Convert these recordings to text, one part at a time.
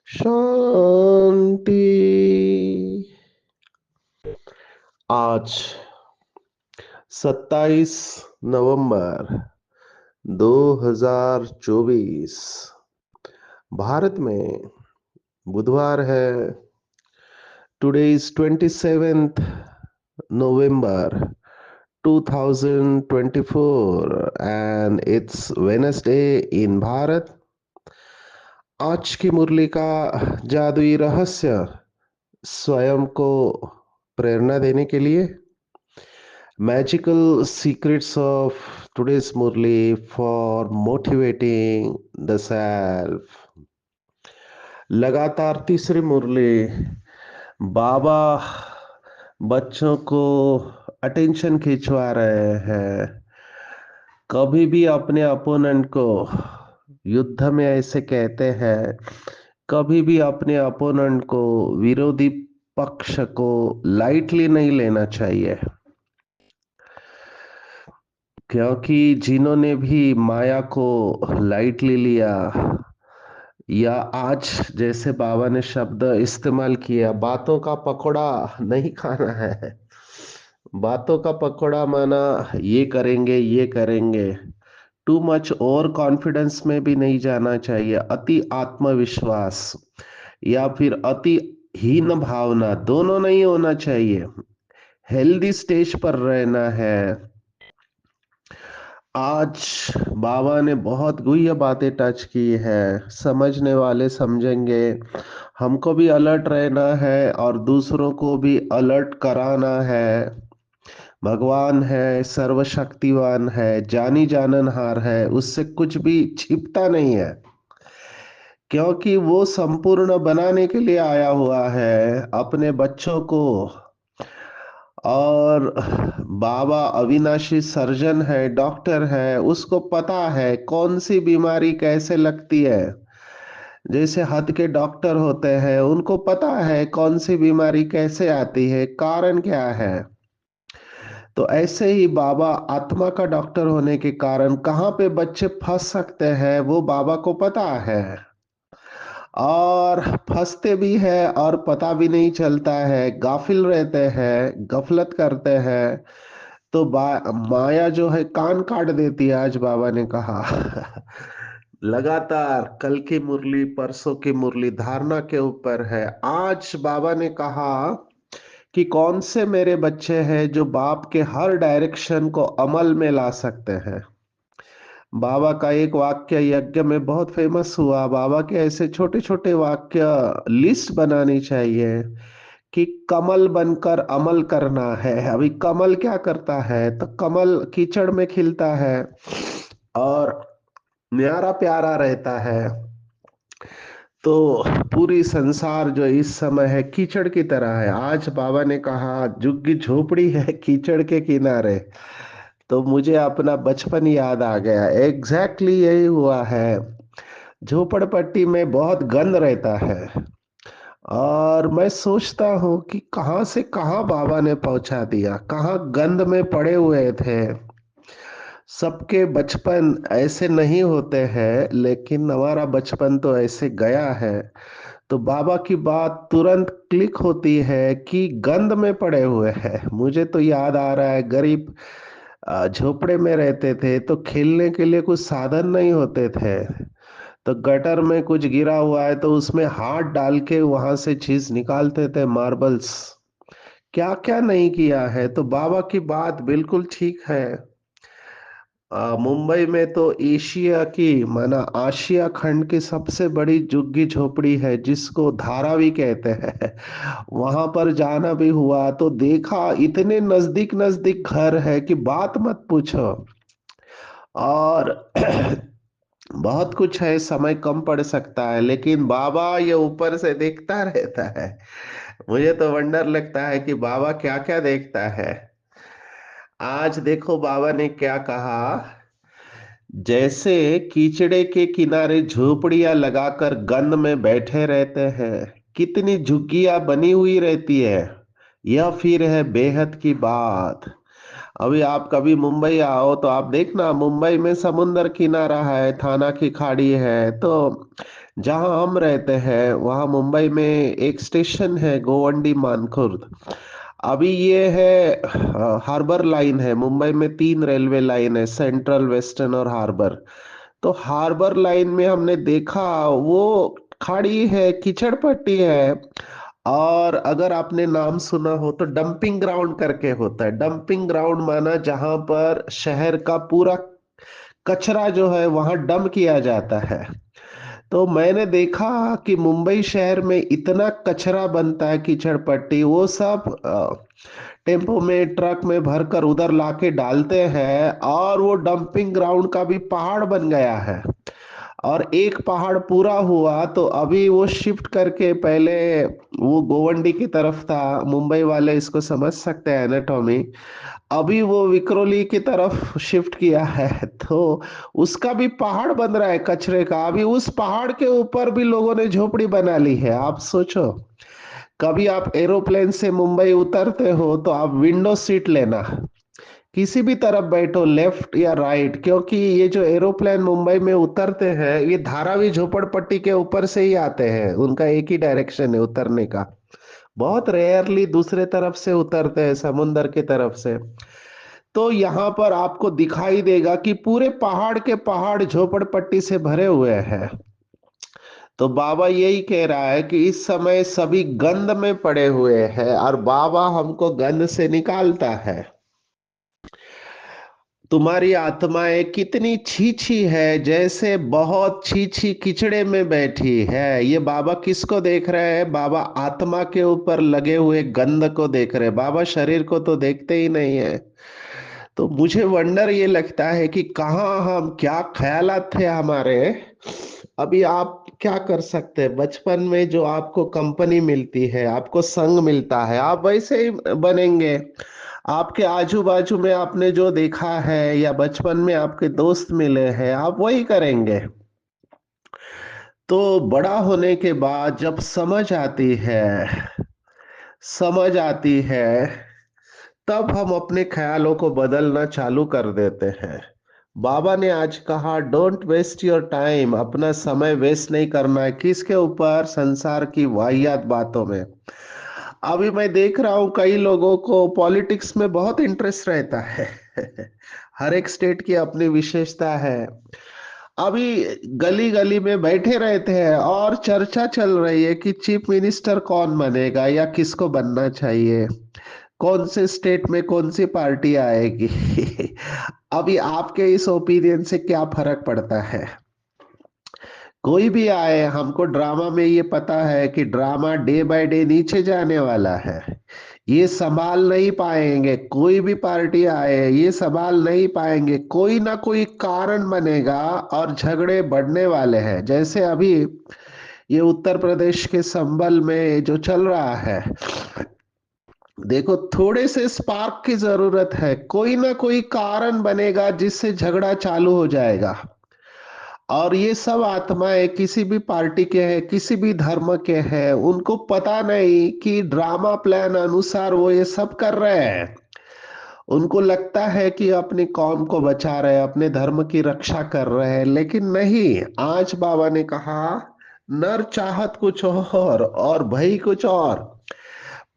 शांति। आज 27 नवंबर 2024 भारत में बुधवार है। Today is 27th November 2024 and it's Wednesday in Bharat. आज की मुरली का जादुई रहस्य स्वयं को प्रेरणा देने के लिए Magical secrets of today's Murli for motivating the self। लगातार तीसरी मुरली बाबा बच्चों को अटेंशन खिंचवा रहे हैं। कभी भी अपने अपोनेंट को युद्ध में ऐसे कहते हैं, कभी भी अपने अपोनेंट को विरोधी पक्ष को लाइटली नहीं लेना चाहिए, क्योंकि जिन्होंने भी माया को लाइटली लिया या आज जैसे बाबा ने शब्द इस्तेमाल किया, बातों का पकौड़ा नहीं खाना है। बातों का पकौड़ा माना ये करेंगे। टू मच ओवर कॉन्फिडेंस में भी नहीं जाना चाहिए। अति आत्मविश्वास या फिर अति हीन भावना दोनों नहीं होना चाहिए। हेल्दी स्टेज पर रहना है। आज बाबा ने बहुत गुह्य बातें टच की है। समझने वाले समझेंगे। हमको भी अलर्ट रहना है और दूसरों को भी अलर्ट कराना है। भगवान है, सर्वशक्तिवान है, जानी जाननहार है, उससे कुछ भी छिपता नहीं है, क्योंकि वो संपूर्ण बनाने के लिए आया हुआ है अपने बच्चों को। और बाबा अविनाशी सर्जन है, डॉक्टर है, उसको पता है कौन सी बीमारी कैसे लगती है। जैसे हाथ के डॉक्टर होते हैं, उनको पता है कौन सी बीमारी कैसे आती है, कारण क्या है। तो ऐसे ही बाबा आत्मा का डॉक्टर होने के कारण कहाँ पे बच्चे फंस सकते हैं वो बाबा को पता है। और फंसते भी है और पता भी नहीं चलता है, गाफिल रहते हैं, गफलत करते हैं। तो माया जो है कान काट देती है। आज बाबा ने कहा लगातार कल की मुरली परसों की मुरली धारणा के ऊपर है। आज बाबा ने कहा कि कौन से मेरे बच्चे हैं जो बाप के हर डायरेक्शन को अमल में ला सकते हैं। बाबा का एक वाक्य यज्ञ में बहुत फेमस हुआ। बाबा के ऐसे छोटे छोटे वाक्य लिस्ट बनानी चाहिए कि कमल बनकर अमल करना है। अभी कमल क्या करता है, तो कमल कीचड़ में खिलता है और न्यारा प्यारा रहता है। तो पूरी संसार जो इस समय है कीचड़ की तरह है। आज बाबा ने कहा झुग्गी झोपड़ी है कीचड़ के किनारे। तो मुझे अपना बचपन याद आ गया। एग्जैक्टली यही हुआ है। झोपड़पट्टी में बहुत गंद रहता है और मैं सोचता हूँ कि कहाँ से कहाँ बाबा ने पहुंचा दिया, कहाँ गंद में पड़े हुए थे। सबके बचपन ऐसे नहीं होते हैं, लेकिन हमारा बचपन तो ऐसे गया है। तो बाबा की बात तुरंत क्लिक होती है कि गंद में पड़े हुए हैं। मुझे तो याद आ रहा है, गरीब झोपड़े में रहते थे तो खेलने के लिए कुछ साधन नहीं होते थे। तो गटर में कुछ गिरा हुआ है तो उसमें हाथ डाल के वहां से चीज निकालते थे, मार्बल्स। क्या क्या नहीं किया है। तो बाबा की बात बिल्कुल ठीक है। मुंबई में तो एशिया की माना आशिया खंड की सबसे बड़ी झुग्गी झोपड़ी है, जिसको धारावी कहते हैं। वहां पर जाना भी हुआ तो देखा इतने नजदीक नजदीक घर है कि बात मत पूछो। और बहुत कुछ है, समय कम पड़ सकता है, लेकिन बाबा ये ऊपर से देखता रहता है। मुझे तो वंडर लगता है कि बाबा क्या क्या देखता है। आज देखो बाबा ने क्या कहा। जैसे कीचड़े के किनारे झोपड़ियां लगाकर गंद में बैठे रहते हैं, कितनी झुग्गियां बनी हुई रहती है। यह फिर है बेहद की बात। अभी आप कभी मुंबई आओ तो आप देखना, मुंबई में समुंदर किनारा है, थाना की खाड़ी है। तो जहां हम रहते हैं वहां मुंबई में एक स्टेशन है, गोवंडी मानखुर्द। अभी ये है हार्बर लाइन है। मुंबई में तीन रेलवे लाइन है, सेंट्रल, वेस्टर्न और हार्बर। तो हार्बर लाइन में हमने देखा, वो खाड़ी है, कीचड़ पट्टी है। और अगर आपने नाम सुना हो तो डंपिंग ग्राउंड करके होता है। डंपिंग ग्राउंड माना जहां पर शहर का पूरा कचरा जो है वहां डंप किया जाता है। तो मैंने देखा कि मुंबई शहर में इतना कचरा बनता है, कीचड़ पट्टी, वो सब टेम्पो में, ट्रक में भरकर उधर लाके डालते हैं, और वो डंपिंग ग्राउंड का भी पहाड़ बन गया है। और एक पहाड़ पूरा हुआ तो अभी वो शिफ्ट करके, पहले वो गोवंडी की तरफ था, मुंबई वाले इसको समझ सकते हैं एनाटॉमी। अभी वो विक्रोली की तरफ शिफ्ट किया है। तो उसका भी पहाड़ बन रहा है कचरे का। अभी उस पहाड़ के ऊपर भी लोगों ने झोपड़ी बना ली है। आप सोचो, कभी आप एरोप्लेन से मुंबई उतरते हो तो आप विंडो सीट लेना, किसी भी तरफ बैठो, लेफ्ट या राइट, क्योंकि ये जो एरोप्लेन मुंबई में उतरते हैं ये धारावी झोपड़पट्टी के ऊपर से ही आते हैं। उनका एक ही डायरेक्शन है उतरने का। बहुत रेयरली दूसरे तरफ से उतरते हैं, समुंदर की तरफ से। तो यहाँ पर आपको दिखाई देगा कि पूरे पहाड़ के पहाड़ झोपड़पट्टी से भरे हुए हैं। तो बाबा यही कह रहा है कि इस समय सभी गंद में पड़े हुए हैं, और बाबा हमको गंद से निकालता है। तुम्हारी आत्माएं कितनी छीछी है, जैसे बहुत छीछी किचड़े में बैठी है। ये बाबा किसको देख रहे हैं? बाबा आत्मा के ऊपर लगे हुए गंध को देख रहे हैं। बाबा शरीर को तो देखते ही नहीं है। तो मुझे वंडर ये लगता है कि कहाँ हम, क्या ख्यालात थे हमारे। अभी आप क्या कर सकते हैं? बचपन में जो आपको कंपनी मिलती है, आपको संग मिलता है, आप वैसे ही बनेंगे। आपके आजू बाजू में आपने जो देखा है, या बचपन में आपके दोस्त मिले हैं, आप वही करेंगे। तो बड़ा होने के बाद जब समझ आती है, तब हम अपने ख्यालों को बदलना चालू कर देते हैं। बाबा ने आज कहा, डोंट वेस्ट योर टाइम। अपना समय वेस्ट नहीं करना है। किसके ऊपर? संसार की वाहियात बातों में। अभी मैं देख रहा हूं कई लोगों को पॉलिटिक्स में बहुत इंटरेस्ट रहता है। हर एक स्टेट की अपनी विशेषता है। अभी गली गली में बैठे रहते हैं और चर्चा चल रही है कि चीफ मिनिस्टर कौन बनेगा या किसको बनना चाहिए, कौन से स्टेट में कौन सी पार्टी आएगी। अभी आपके इस ओपिनियन से क्या फर्क पड़ता है? कोई भी आए, हमको ड्रामा में ये पता है कि ड्रामा डे बाय डे नीचे जाने वाला है। ये संभाल नहीं पाएंगे। कोई भी पार्टी आए, ये संभाल नहीं पाएंगे। कोई ना कोई कारण बनेगा और झगड़े बढ़ने वाले हैं। जैसे अभी ये उत्तर प्रदेश के संभल में जो चल रहा है, देखो, थोड़े से स्पार्क की जरूरत है। कोई ना कोई कारण बनेगा जिससे झगड़ा चालू हो जाएगा। और ये सब आत्माएं किसी भी पार्टी के हैं, किसी भी धर्म के हैं, उनको पता नहीं कि ड्रामा प्लान अनुसार वो ये सब कर रहे हैं। उनको लगता है कि अपनी कौम को बचा रहे हैं, अपने धर्म की रक्षा कर रहे हैं, लेकिन नहीं। आज बाबा ने कहा, नर चाहत कुछ और भई कुछ और।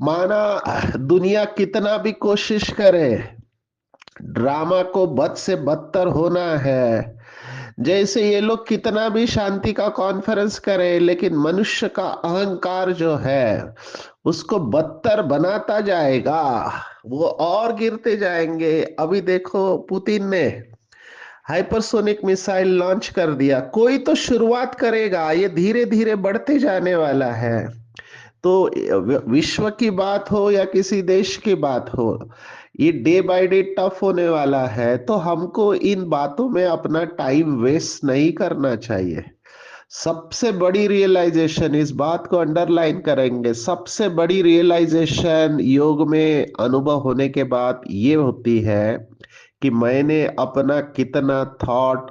माना दुनिया कितना भी कोशिश करे, ड्रामा को बद से बदतर होना है। जैसे ये लोग कितना भी शांति का कॉन्फ्रेंस करे, लेकिन मनुष्य का अहंकार जो है उसको बदतर बनाता जाएगा। वो और गिरते जाएंगे। अभी देखो, पुतिन ने हाइपरसोनिक मिसाइल लॉन्च कर दिया। कोई तो शुरुआत करेगा, ये धीरे धीरे बढ़ते जाने वाला है। तो विश्व की बात हो या किसी देश की बात हो, ये डे बाय डे टफ होने वाला है। तो हमको इन बातों में अपना टाइम वेस्ट नहीं करना चाहिए। सबसे बड़ी रियलाइजेशन, इस बात को अंडरलाइन करेंगे, सबसे बड़ी रियलाइजेशन योग में अनुभव होने के बाद ये होती है कि मैंने अपना कितना थॉट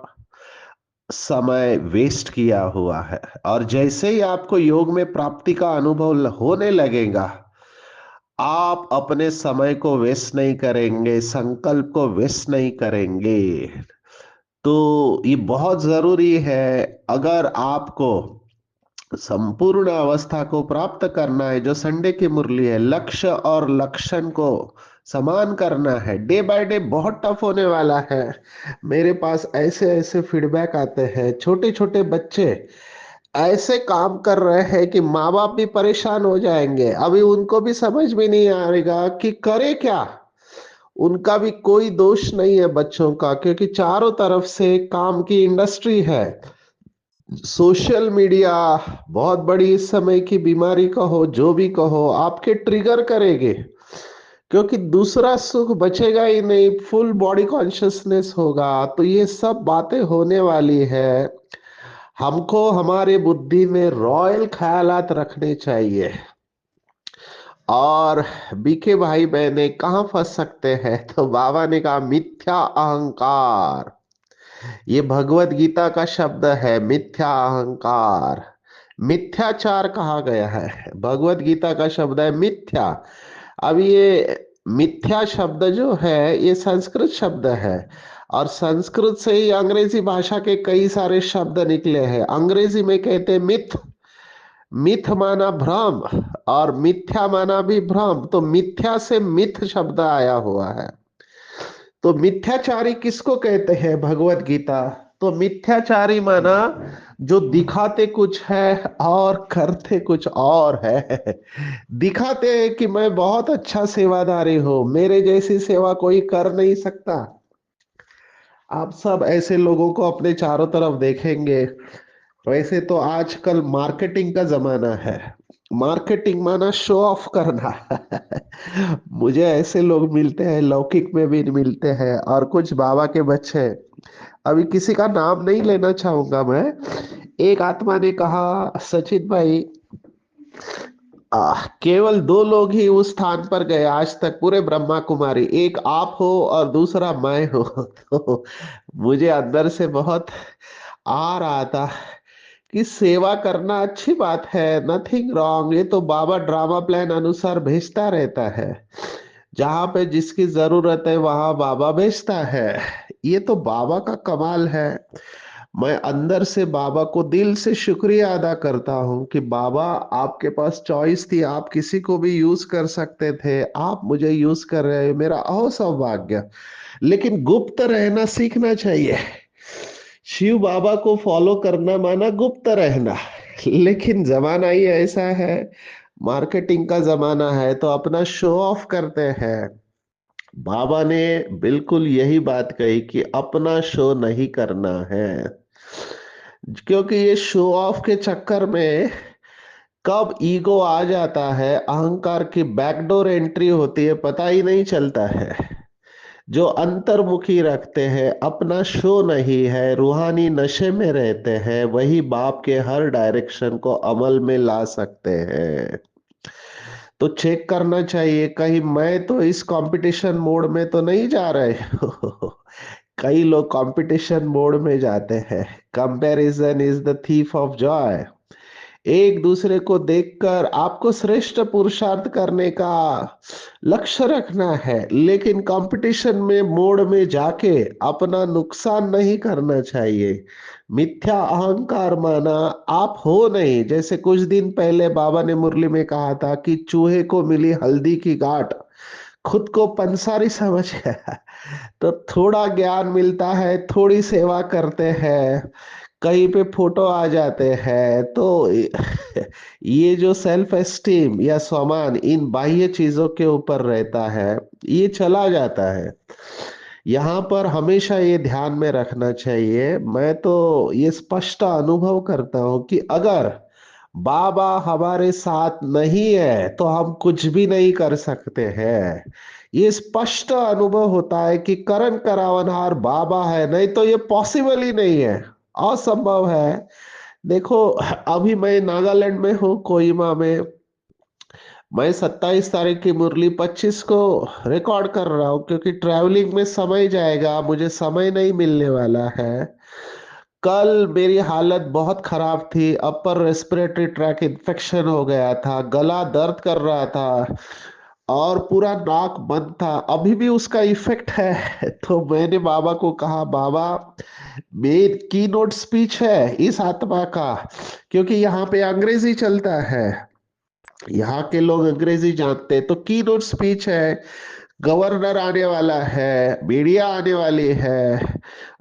समय वेस्ट किया हुआ है। और जैसे ही आपको योग में प्राप्ति का अनुभव होने लगेगा, आप अपने समय को वेस्ट नहीं करेंगे, संकल्प को वेस्ट नहीं करेंगे। तो ये बहुत जरूरी है। अगर आपको संपूर्ण अवस्था को प्राप्त करना है, जो संडे की मुरली है, लक्ष्य और लक्षण को समान करना है, डे बाय डे बहुत टफ होने वाला है। मेरे पास ऐसे ऐसे फीडबैक आते हैं, छोटे छोटे बच्चे ऐसे काम कर रहे हैं कि माँ बाप भी परेशान हो जाएंगे। अभी उनको भी समझ में नहीं आएगा कि करे क्या। उनका भी कोई दोष नहीं है बच्चों का, क्योंकि चारों तरफ से काम की इंडस्ट्री है। सोशल मीडिया बहुत बड़ी इस समय की बीमारी कहो, जो भी कहो, आपके ट्रिगर करेंगे, क्योंकि दूसरा सुख बचेगा ही नहीं, फुल बॉडी कॉन्शियसनेस होगा। तो ये सब बातें होने वाली है। हमको हमारे बुद्धि में रॉयल ख्यालात रखने चाहिए। और बीके भाई बहने कहाँ फंस सकते हैं, तो बाबा ने कहा मिथ्या अहंकार। ये भगवत गीता का शब्द है, मिथ्या अहंकार। मिथ्याचार कहा गया है, भगवत गीता का शब्द है मिथ्या। अब ये मिथ्या शब्द जो है ये संस्कृत शब्द है, और संस्कृत से ही अंग्रेजी भाषा के कई सारे शब्द निकले हैं। अंग्रेजी में कहते हैं मिथ। मिथ माना भ्रम, और मिथ्या माना भी भ्रम। तो मिथ्या से मिथ शब्द आया हुआ है। तो मिथ्याचारी किसको कहते हैं भगवत गीता? तो मिथ्याचारी माना जो दिखाते कुछ है और करते कुछ और है। दिखाते हैं कि मैं बहुत अच्छा सेवादारी हूं, मेरे जैसी सेवा कोई कर नहीं सकता। आप सब ऐसे लोगों को अपने चारों तरफ देखेंगे। वैसे तो आजकल मार्केटिंग का जमाना है। मार्केटिंग माना शो ऑफ करना। मुझे ऐसे लोग मिलते हैं, लौकिक में भी मिलते हैं, और कुछ बाबा के बच्चे। अभी किसी का नाम नहीं लेना चाहूंगा मैं। एक आत्मा ने कहा, सचिन भाई, केवल दो लोग ही उस स्थान पर गए आज तक पूरे ब्रह्मा कुमारी, एक आप हो और दूसरा मैं हूं। तो मुझे अंदर से बहुत आ रहा था कि सेवा करना अच्छी बात है, नथिंग रॉन्ग। ये तो बाबा ड्रामा प्लान अनुसार भेजता रहता है। जहां पे जिसकी जरूरत है वहां बाबा भेजता है। ये तो बाबा का कमाल है। मैं अंदर से बाबा को दिल से शुक्रिया अदा करता हूं कि बाबा, आपके पास चॉइस थी, आप किसी को भी यूज कर सकते थे, आप मुझे यूज कर रहे हैं, मेरा अहो सौभाग्य। लेकिन गुप्त रहना सीखना चाहिए। शिव बाबा को फॉलो करना माना गुप्त रहना। लेकिन जमाना ही ऐसा है, मार्केटिंग का जमाना है, तो अपना शो ऑफ करते हैं। बाबा ने बिल्कुल यही बात कही कि अपना शो नहीं करना है, क्योंकि ये शो ऑफ के चक्कर में कब ईगो आ जाता है, अहंकार की बैकडोर एंट्री होती है, पता ही नहीं चलता है। जो अंतर्मुखी रखते हैं, अपना शो नहीं है, रूहानी नशे में रहते हैं, वही बाप के हर डायरेक्शन को अमल में ला सकते हैं। तो चेक करना चाहिए, कहीं मैं तो इस कंपटीशन मोड में तो नहीं जा रहे हो। कई लोग कंपटीशन मोड में जाते हैं। Comparison is the thief of Joy. एक दूसरे को देखकर आपको श्रेष्ठ पुरुषार्थ करने का लक्ष्य रखना है, लेकिन कंपटीशन में मोड़ में जाके अपना नुकसान नहीं करना चाहिए। मिथ्या अहंकार माना आप हो नहीं। जैसे कुछ दिन पहले बाबा ने मुरली में कहा था कि चूहे को मिली हल्दी की गांठ, खुद को पंसारी समझ गया। तो थोड़ा ज्ञान मिलता है, थोड़ी सेवा करते हैं, कहीं पे फोटो आ जाते हैं, तो ये जो सेल्फ एस्टीम या स्वामान इन बाह्य चीजों के ऊपर रहता है, ये चला जाता है। यहाँ पर हमेशा ये ध्यान में रखना चाहिए। मैं तो ये स्पष्ट अनुभव करता हूं कि अगर बाबा हमारे साथ नहीं है तो हम कुछ भी नहीं कर सकते हैं। ये स्पष्ट अनुभव होता है कि करण करावनहार बाबा है, नहीं तो ये पॉसिबल ही नहीं है, असंभव है। देखो, अभी मैं नागालैंड में हूँ, कोहिमा में। मैं 27 तारीख की मुरली 25 को रिकॉर्ड कर रहा हूँ, क्योंकि ट्रैवलिंग में समय जाएगा, मुझे समय नहीं मिलने वाला है। कल मेरी हालत बहुत खराब थी, अपर रेस्पिरेटरी ट्रैक इन्फेक्शन हो गया था, गला दर्द कर रहा था और पूरा नाक बंद था, अभी भी उसका इफेक्ट है। तो मैंने बाबा को कहा, बाबा मेन की नोट स्पीच है इस आत्मा का, क्योंकि यहाँ पे अंग्रेजी चलता है, यहाँ के लोग अंग्रेजी जानते हैं, तो की नोट स्पीच है, गवर्नर आने वाला है, मीडिया आने वाली है,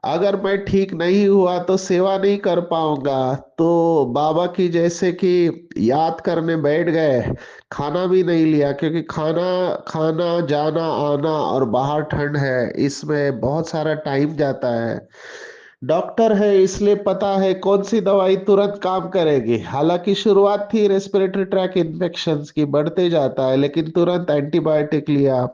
अगर मैं ठीक नहीं हुआ तो सेवा नहीं कर पाऊंगा। तो बाबा की जैसे कि याद करने बैठ गए, खाना भी नहीं लिया, क्योंकि खाना खाना जाना आना और बाहर ठंड है, इसमें बहुत सारा टाइम जाता है। डॉक्टर है इसलिए पता है कौन सी दवाई तुरंत काम करेगी। हालांकि शुरुआत थी रेस्पिरेटरी ट्रैक इन्फेक्शंस की, बढ़ते जाता है, लेकिन तुरंत एंटीबायोटिक लिया,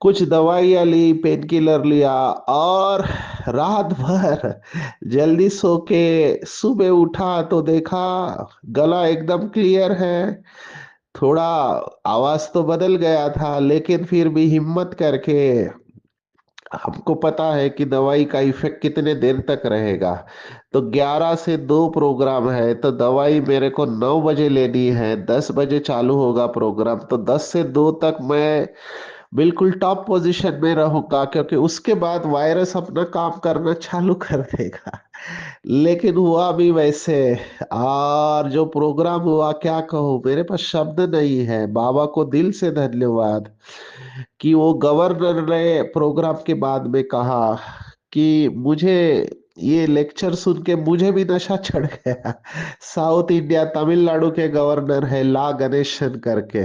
कुछ दवाइयाँ ली, पेन किलर लिया, और रात भर जल्दी सो के सुबह उठा तो देखा गला एकदम क्लियर है। थोड़ा आवाज तो बदल गया था, लेकिन फिर भी हिम्मत करके, हमको पता है कि दवाई का इफेक्ट कितने देर तक रहेगा। तो 11 से 2 प्रोग्राम है, तो दवाई मेरे को 9 बजे लेनी है, 10 बजे चालू होगा प्रोग्राम, तो 10 से 2 तक मैं बिल्कुल टॉप पोजीशन में रहूंगा, क्योंकि उसके बाद वायरस अपना काम करना चालू कर देगा। लेकिन हुआ भी वैसे, और जो प्रोग्राम हुआ क्या कहूँ, मेरे पास शब्द नहीं है। बाबा को दिल से धन्यवाद कि वो गवर्नर ने प्रोग्राम के बाद में कहा कि मुझे ये लेक्चर सुन के मुझे भी नशा चढ़ गया। साउथ इंडिया तमिलनाडु के गवर्नर है ला गणेशन करके,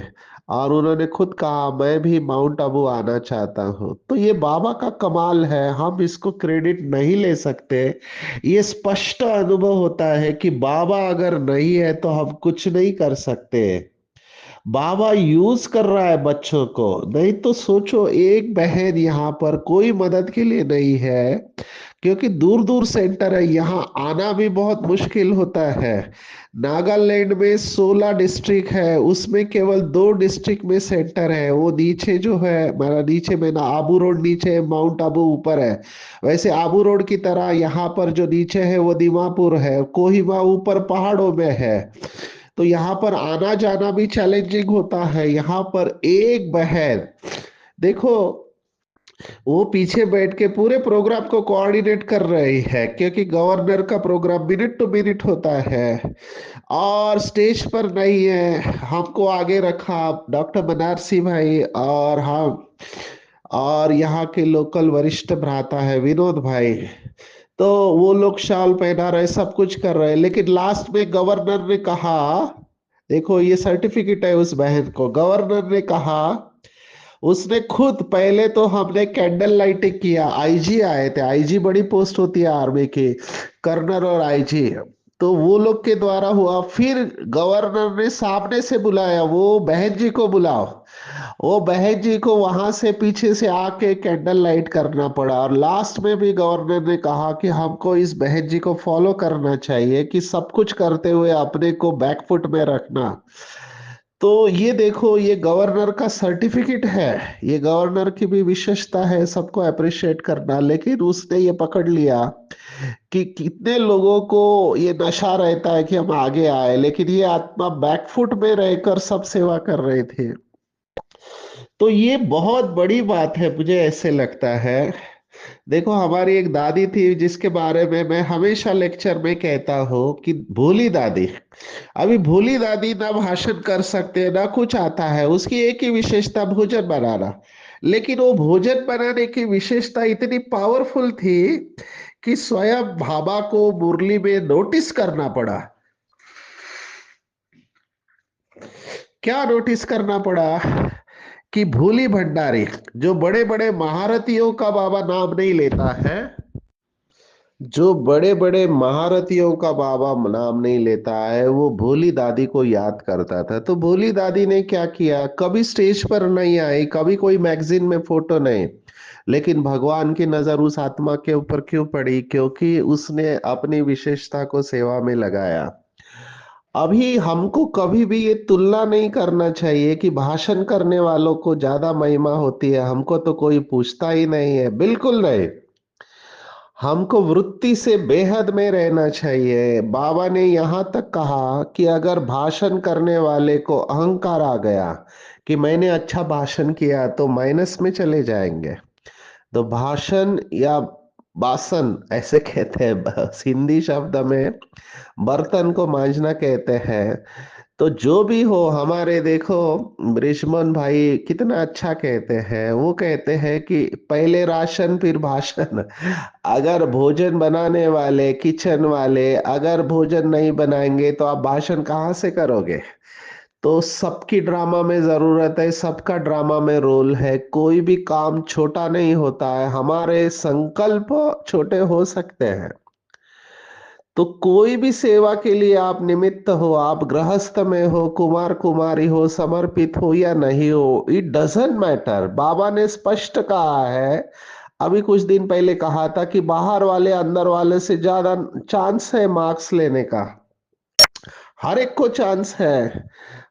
और उन्होंने खुद कहा मैं भी माउंट आबू आना चाहता हूँ। तो ये बाबा का कमाल है, हम इसको क्रेडिट नहीं ले सकते। ये स्पष्ट अनुभव होता है कि बाबा अगर नहीं है तो हम कुछ नहीं कर सकते। बाबा यूज कर रहा है बच्चों को, नहीं तो सोचो एक बहन यहाँ पर कोई मदद के लिए नहीं है, क्योंकि दूर दूर सेंटर है, यहाँ आना भी बहुत मुश्किल होता है। नागालैंड में 16 डिस्ट्रिक्ट है, उसमें केवल 2 डिस्ट्रिक्ट में सेंटर है, वो नीचे जो है, मेरा नीचे में ना, आबू रोड नीचे है, माउंट आबू ऊपर है। वैसे आबू रोड की तरह यहाँ पर जो नीचे है वो दीमापुर है, कोहिमा ऊपर पहाड़ों में है। तो यहाँ पर आना जाना भी चैलेंजिंग होता है। यहाँ पर एक बहन, देखो, वो पीछे बैठ के पूरे प्रोग्राम को कोऑर्डिनेट कर रही है, क्योंकि गवर्नर का प्रोग्राम मिनट टू मिनट होता है, और स्टेज पर नहीं है, हमको आगे रखा डॉक्टर बनारसी भाई और हम, और यहाँ के लोकल वरिष्ठ भ्राता है विनोद भाई। तो वो लोग शाल पहना रहे, सब कुछ कर रहे, लेकिन लास्ट में गवर्नर ने कहा, देखो ये सर्टिफिकेट है उस बहन को, गवर्नर ने कहा, उसने खुद, पहले तो हमने कैंडल लाइटिंग किया, आईजी आए थे, आईजी बड़ी पोस्ट होती है आर्मी की, कर्नल और आईजी, तो वो लोग के द्वारा हुआ। फिर गवर्नर ने सामने से बुलाया, वो बहन जी को बुलाओ, वो बहन जी को वहां से पीछे से आके कैंडल लाइट करना पड़ा, और लास्ट में भी गवर्नर ने कहा कि हमको इस बहन जी को फॉलो करना चाहिए, कि सब कुछ करते हुए अपने को बैकफुट में रखना। तो ये देखो, ये गवर्नर का सर्टिफिकेट है, ये गवर्नर की भी विशेषता है, सबको अप्रिशिएट करना। लेकिन उसने ये पकड़ लिया कि कितने लोगों को ये नशा रहता है कि हम आगे आए, लेकिन ये आत्मा बैकफुट में रहकर सब सेवा कर रहे थे। तो ये बहुत बड़ी बात है, मुझे ऐसे लगता है। देखो, हमारी एक दादी थी जिसके बारे में मैं हमेशा लेक्चर में कहता हूँ कि भोली दादी। अभी भोली दादी ना भाषण कर सकते, ना कुछ आता है, उसकी एक ही विशेषता भोजन बनाना। लेकिन वो भोजन बनाने की विशेषता इतनी पावरफुल थी कि स्वयं बाबा को मुरली में नोटिस करना पड़ा। क्या नोटिस करना पड़ा? कि भोली भंडारी, जो बड़े बड़े महारथियों का बाबा नाम नहीं लेता है, जो बड़े बड़े महारथियों का बाबा नाम नहीं लेता है वो भोली दादी को याद करता था। तो भोली दादी ने क्या किया, कभी स्टेज पर नहीं आई, कभी कोई मैगजीन में फोटो नहीं, लेकिन भगवान की नजर उस आत्मा के ऊपर क्यों पड़ी, क्योंकि उसने अपनी विशेषता को सेवा में लगाया। अभी हमको कभी भी ये तुलना नहीं करना चाहिए कि भाषण करने वालों को ज्यादा महिमा होती है, हमको तो कोई पूछता ही नहीं है, बिल्कुल नहीं। हमको वृत्ति से बेहद में रहना चाहिए। बाबा ने यहाँ तक कहा कि अगर भाषण करने वाले को अहंकार आ गया कि मैंने अच्छा भाषण किया तो माइनस में चले जाएंगे। तो भाषण या बासन ऐसे कहते हैं, बस हिंदी शब्द में बर्तन को मांजना कहते हैं। तो जो भी हो, हमारे देखो ब्रिजमोहन भाई कितना अच्छा कहते हैं, वो कहते हैं कि पहले राशन फिर भाषण। अगर भोजन बनाने वाले, किचन वाले अगर भोजन नहीं बनाएंगे तो आप भाषण कहाँ से करोगे। तो सबकी ड्रामा में जरूरत है, सबका ड्रामा में रोल है, कोई भी काम छोटा नहीं होता है, हमारे संकल्प छोटे हो सकते हैं। तो कोई भी सेवा के लिए आप निमित्त हो, आप गृहस्थ में हो, कुमार कुमारी हो, समर्पित हो या नहीं हो, इट डजेंट मैटर। बाबा ने स्पष्ट कहा है, अभी कुछ दिन पहले कहा था कि बाहर वाले अंदर वाले से ज्यादा चांस है मार्क्स लेने का। हर एक को चांस है,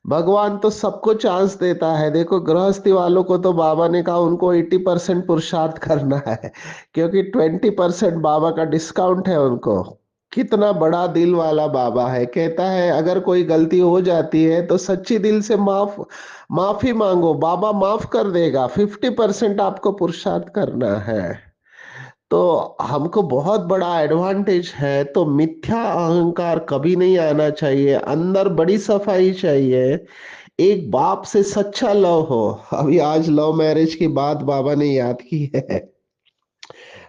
भगवान तो सबको चांस देता है। देखो गृहस्थी वालों को तो बाबा ने कहा उनको 80% पुरुषार्थ करना है, क्योंकि 20% बाबा का डिस्काउंट है उनको। कितना बड़ा दिल वाला बाबा है, कहता है अगर कोई गलती हो जाती है तो सच्ची दिल से माफी मांगो, बाबा माफ कर देगा, 50% आपको पुरुषार्थ करना है। तो हमको बहुत बड़ा एडवांटेज है। तो मिथ्या अहंकार कभी नहीं आना चाहिए, अंदर बड़ी सफाई चाहिए, एक बाप से सच्चा लव हो। अभी आज लव मैरिज की बात बाबा ने याद की है।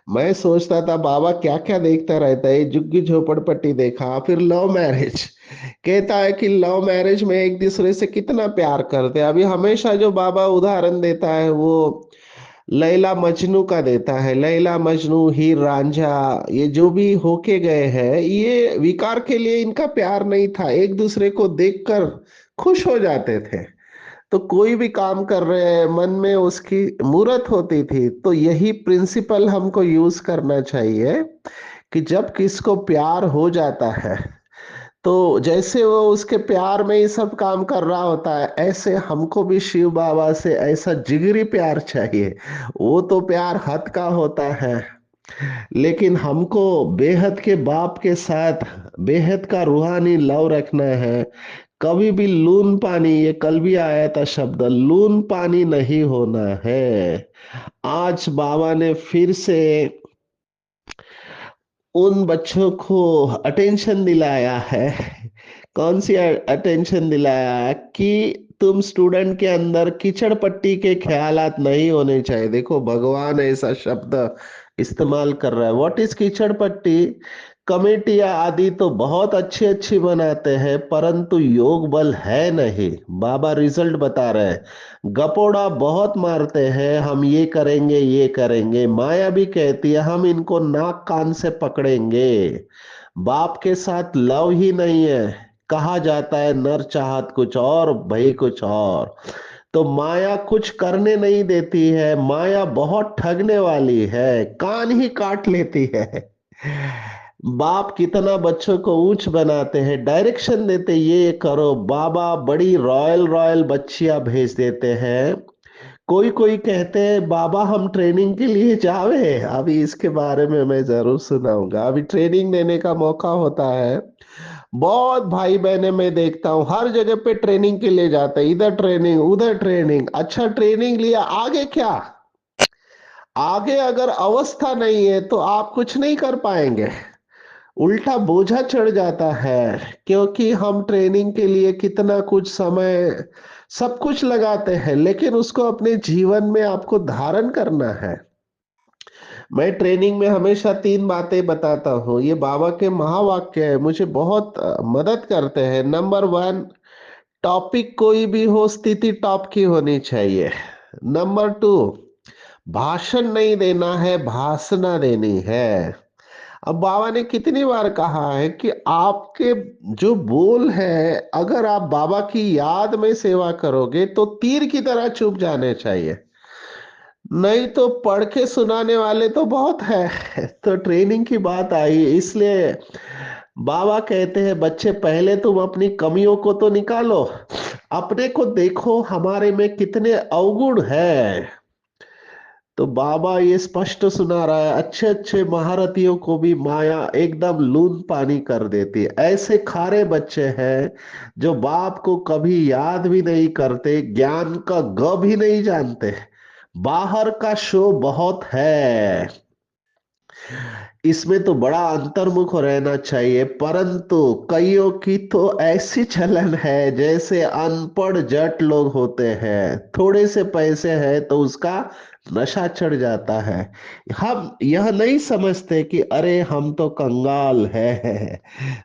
मैं सोचता था बाबा क्या क्या देखता रहता है, झुग्गी झोपड़पट्टी देखा, फिर लव मैरिज। कहता है कि लव मैरिज में एक दूसरे से कितना प्यार करते हैं। अभी हमेशा जो बाबा उदाहरण देता है वो लैला मजनू का देता है। लैला मजनू, हीर रांझा, ये जो भी होके गए हैं, ये विकार के लिए इनका प्यार नहीं था, एक दूसरे को देखकर खुश हो जाते थे। तो कोई भी काम कर रहे हैं मन में उसकी मूरत होती थी। तो यही प्रिंसिपल हमको यूज करना चाहिए कि जब किसको प्यार हो जाता है तो जैसे वो उसके प्यार में ही सब काम कर रहा होता है, ऐसे हमको भी शिव बाबा से ऐसा जिगरी प्यार चाहिए। वो तो प्यार हद का होता है, लेकिन हमको बेहद के बाप के साथ बेहद का रूहानी लव रखना है। कभी भी लून पानी, ये कल भी आया था शब्द, लून पानी नहीं होना है। आज बाबा ने फिर से उन बच्चों को अटेंशन दिलाया है। कौन सी अटेंशन दिलाया है कि तुम स्टूडेंट के अंदर कीचड़ पट्टी के ख्यालात नहीं होने चाहिए। देखो भगवान ऐसा शब्द इस्तेमाल कर रहा है, व्हाट इज कीचड़ पट्टी। कमेटियां आदि तो बहुत अच्छी अच्छी बनाते हैं, परंतु योग बल है नहीं। बाबा रिजल्ट बता रहे हैं, गपोड़ा बहुत मारते हैं, हम ये करेंगे ये करेंगे, माया भी कहती है हम इनको नाक कान से पकड़ेंगे। बाप के साथ लव ही नहीं है। कहा जाता है नर चाहत कुछ और भई कुछ और। तो माया कुछ करने नहीं देती है, माया बहुत ठगने वाली है, कान ही काट लेती है। बाप कितना बच्चों को ऊंच बनाते हैं, डायरेक्शन देते, ये करो। बाबा बड़ी रॉयल रॉयल बच्चियां भेज देते हैं। कोई कोई कहते हैं बाबा हम ट्रेनिंग के लिए जावे, अभी इसके बारे में मैं जरूर सुनाऊंगा। अभी ट्रेनिंग देने का मौका होता है, बहुत भाई बहने मैं देखता हूँ हर जगह पे ट्रेनिंग के लिए जाते हैं, इधर ट्रेनिंग उधर ट्रेनिंग। अच्छा ट्रेनिंग लिया, आगे क्या, आगे अगर अवस्था नहीं है तो आप कुछ नहीं कर पाएंगे, उल्टा बोझा चढ़ जाता है। क्योंकि हम ट्रेनिंग के लिए कितना कुछ समय सब कुछ लगाते हैं, लेकिन उसको अपने जीवन में आपको धारण करना है। मैं ट्रेनिंग में हमेशा 3 बातें बताता हूँ, ये बाबा के महावाक्य है, मुझे बहुत मदद करते हैं। नंबर 1, टॉपिक कोई भी हो, स्थिति टॉप की होनी चाहिए। नंबर 2, भाषण नहीं देना है, भाषणा देनी है। अब बाबा ने कितनी बार कहा है कि आपके जो बोल है, अगर आप बाबा की याद में सेवा करोगे तो तीर की तरह चुभ जाने चाहिए, नहीं तो पढ़ के सुनाने वाले तो बहुत है। तो ट्रेनिंग की बात आई, इसलिए बाबा कहते हैं बच्चे पहले तुम अपनी कमियों को तो निकालो, अपने को देखो हमारे में कितने अवगुण है। तो बाबा ये स्पष्ट सुना रहा है, अच्छे अच्छे महारथियों को भी माया एकदम लून पानी कर देती है। ऐसे खारे बच्चे हैं जो बाप को कभी याद भी नहीं करते, ज्ञान का ग भी नहीं जानते, बाहर का शो बहुत है। इसमें तो बड़ा अंतर्मुख रहना चाहिए, परंतु कईयों की तो ऐसी चलन है जैसे अनपढ़ जट लोग होते हैं, थोड़े से पैसे हैं तो उसका नशा चढ़ जाता है। हम यह नहीं समझते कि अरे हम तो कंगाल है।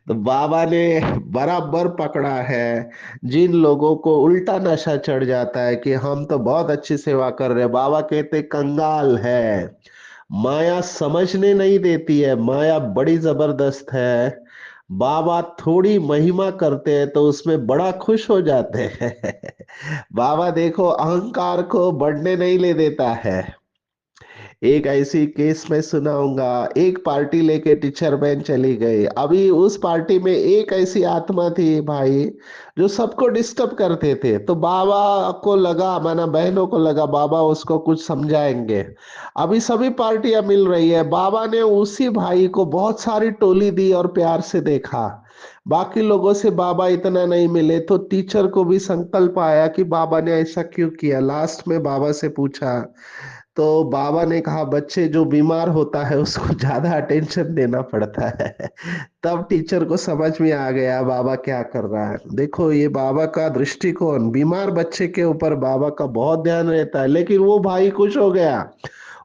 तो बाबा ने बराबर पकड़ा है जिन लोगों को उल्टा नशा चढ़ जाता है कि हम तो बहुत अच्छी सेवा कर रहे हैं, बाबा कहते कंगाल है। माया समझने नहीं देती है, माया बड़ी जबरदस्त है। बाबा थोड़ी महिमा करते हैं तो उसमें बड़ा खुश हो जाते हैं। बाबा देखो अहंकार को बढ़ने नहीं ले देता है। एक ऐसी केस में सुनाऊंगा, एक पार्टी लेके टीचर बहन चली गई। अभी उस पार्टी में एक ऐसी आत्मा थी भाई जो सबको डिस्टर्ब करते थे, तो बाबा को लगा, माना बहनों को लगा बाबा उसको कुछ समझाएंगे। अभी सभी पार्टियां मिल रही है, बाबा ने उसी भाई को बहुत सारी टोली दी और प्यार से देखा। बाकी लोगों से बाबा इतना नहीं मिले तो टीचर को भी संकल्प आया कि बाबा ने ऐसा क्यों किया। लास्ट में बाबा से पूछा तो बाबा ने कहा बच्चे जो बीमार होता है उसको ज्यादा अटेंशन देना पड़ता है। तब टीचर को समझ में आ गया बाबा क्या कर रहा है। देखो ये बाबा का दृष्टिकोण, बीमार बच्चे के ऊपर बाबा का बहुत ध्यान रहता है। लेकिन वो भाई खुश हो गया,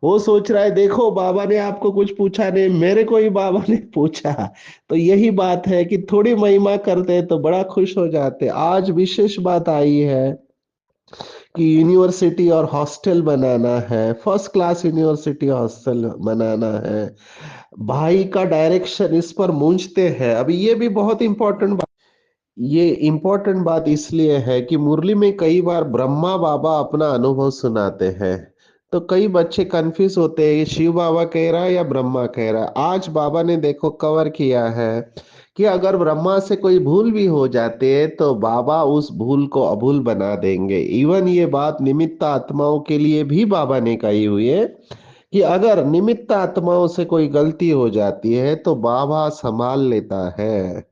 वो सोच रहा है देखो बाबा ने आपको कुछ पूछा नहीं, मेरे को ही बाबा ने पूछा। तो यही बात है कि थोड़ी महिमा करते हैं तो बड़ा खुश हो जाते हैं। आज विशेष बात आई है कि यूनिवर्सिटी और हॉस्टल बनाना है, फर्स्ट क्लास यूनिवर्सिटी हॉस्टल बनाना है। भाई का डायरेक्शन इस पर मूंझते हैं। अभी ये भी बहुत इंपॉर्टेंट बात, ये इंपॉर्टेंट बात इसलिए है कि मुरली में कई बार ब्रह्मा बाबा अपना अनुभव सुनाते हैं, तो कई बच्चे कंफ्यूज होते हैं ये शिव बाबा कह रहा है या ब्रह्मा कह रहा है। आज बाबा ने देखो कवर किया है कि अगर ब्रह्मा से कोई भूल भी हो जाती है तो बाबा उस भूल को अभूल बना देंगे। इवन ये बात निमित्त आत्माओं के लिए भी बाबा ने कही हुई है कि अगर निमित्त आत्माओं से कोई गलती हो जाती है तो बाबा संभाल लेता है।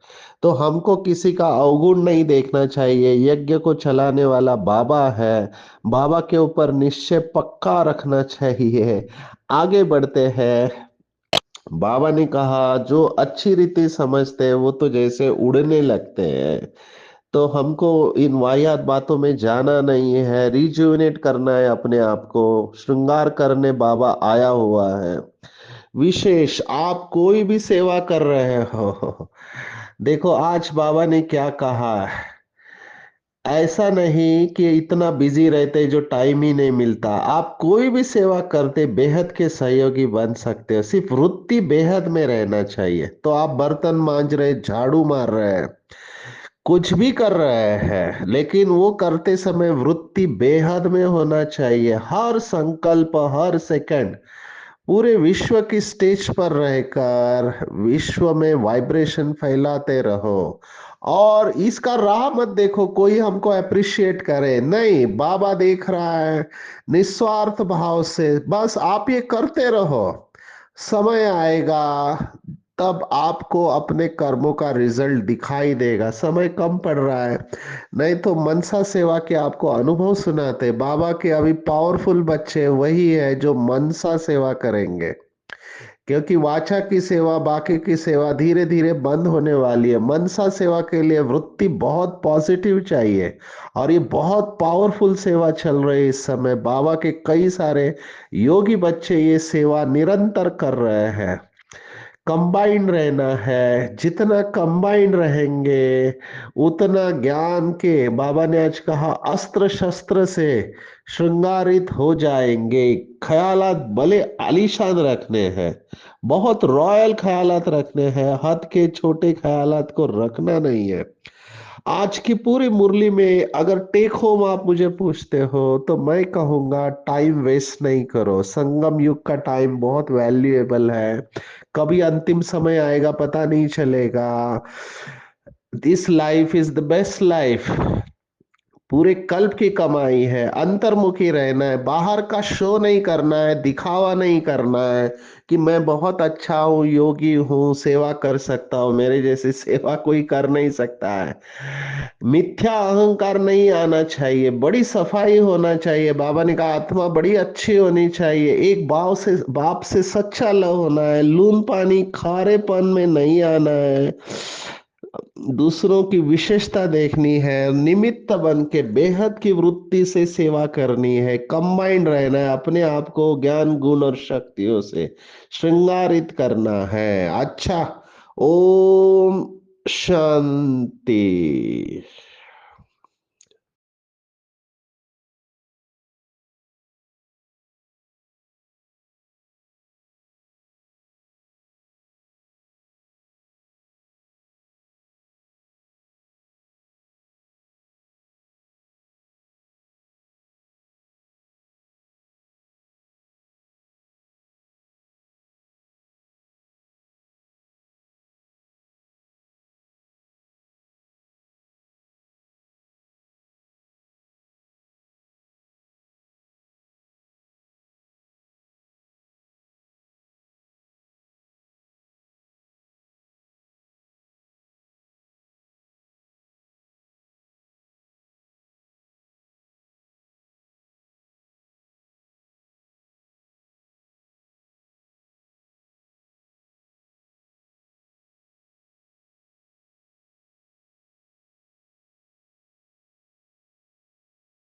तो हमको किसी का अवगुण नहीं देखना चाहिए, यज्ञ को चलाने वाला बाबा है, बाबा के ऊपर निश्चय पक्का रखना चाहिए। आगे बढ़ते हैं। बाबा ने कहा जो अच्छी रीति समझते हैं वो तो जैसे उड़ने लगते हैं, तो हमको इन वाहियात बातों में जाना नहीं है, रिजुविनेट करना है अपने आप को, श्रृंगार करने बाबा आया हुआ है। विशेष आप कोई भी सेवा कर रहे हो, देखो आज बाबा ने क्या कहा है, ऐसा नहीं कि इतना बिजी रहते जो टाइम ही नहीं मिलता। आप कोई भी सेवा करते बेहद के सहयोगी बन सकते हो, सिर्फ वृत्ति बेहद में रहना चाहिए। तो आप बर्तन मांज रहे, झाड़ू मार रहे हैं, कुछ भी कर रहे हैं, लेकिन वो करते समय वृत्ति बेहद में होना चाहिए। हर संकल्प, हर सेकंड पूरे विश्व की स्टेज पर रहकर विश्व में वाइब्रेशन फैलाते रहो। और इसका राह मत देखो कोई हमको अप्रिशिएट करे, नहीं, बाबा देख रहा है। निस्वार्थ भाव से बस आप ये करते रहो, समय आएगा तब आपको अपने कर्मों का रिजल्ट दिखाई देगा। समय कम पड़ रहा है, नहीं तो मनसा सेवा के आपको अनुभव सुनाते। बाबा के अभी पावरफुल बच्चे वही है जो मनसा सेवा करेंगे, क्योंकि वाचा की सेवा, बाकी की सेवा धीरे धीरे बंद होने वाली है। मनसा सेवा के लिए वृत्ति बहुत पॉजिटिव चाहिए, और ये बहुत पावरफुल सेवा चल रही है इस समय। बाबा के कई सारे योगी बच्चे ये सेवा निरंतर कर रहे हैं। कंबाइंड रहना है, जितना कंबाइंड रहेंगे उतना ज्ञान के, बाबा ने आज कहा, अस्त्र शस्त्र से श्रृंगारित हो जाएंगे। ख्यालात भले आलीशान रखने हैं, बहुत रॉयल ख्यालात रखने हैं, हद के छोटे ख्यालात को रखना नहीं है। आज की पूरी मुरली में अगर टेक होम आप मुझे पूछते हो तो मैं कहूंगा टाइम वेस्ट नहीं करो। संगम युग का टाइम बहुत वैल्यूएबल है, कभी अंतिम समय आएगा पता नहीं चलेगा। This life is the best life, पूरे कल्प की कमाई है। अंतर्मुखी रहना है, बाहर का शो नहीं करना है, दिखावा नहीं करना है कि मैं बहुत अच्छा हूँ, योगी हूँ, सेवा कर सकता हूँ, मेरे जैसी सेवा कोई कर नहीं सकता है। मिथ्या अहंकार नहीं आना चाहिए, बड़ी सफाई होना चाहिए। बाबा ने कहा आत्मा बड़ी अच्छी होनी चाहिए, एक बाप से सच्चा लव होना है, लून पानी खारेपन में नहीं आना है, दूसरों की विशेषता देखनी है, निमित्त बन के बेहद की वृत्ति से सेवा करनी है, कंबाइंड रहना है, अपने आप को ज्ञान गुण और शक्तियों से श्रृंगारित करना है। अच्छा, ओम शांति।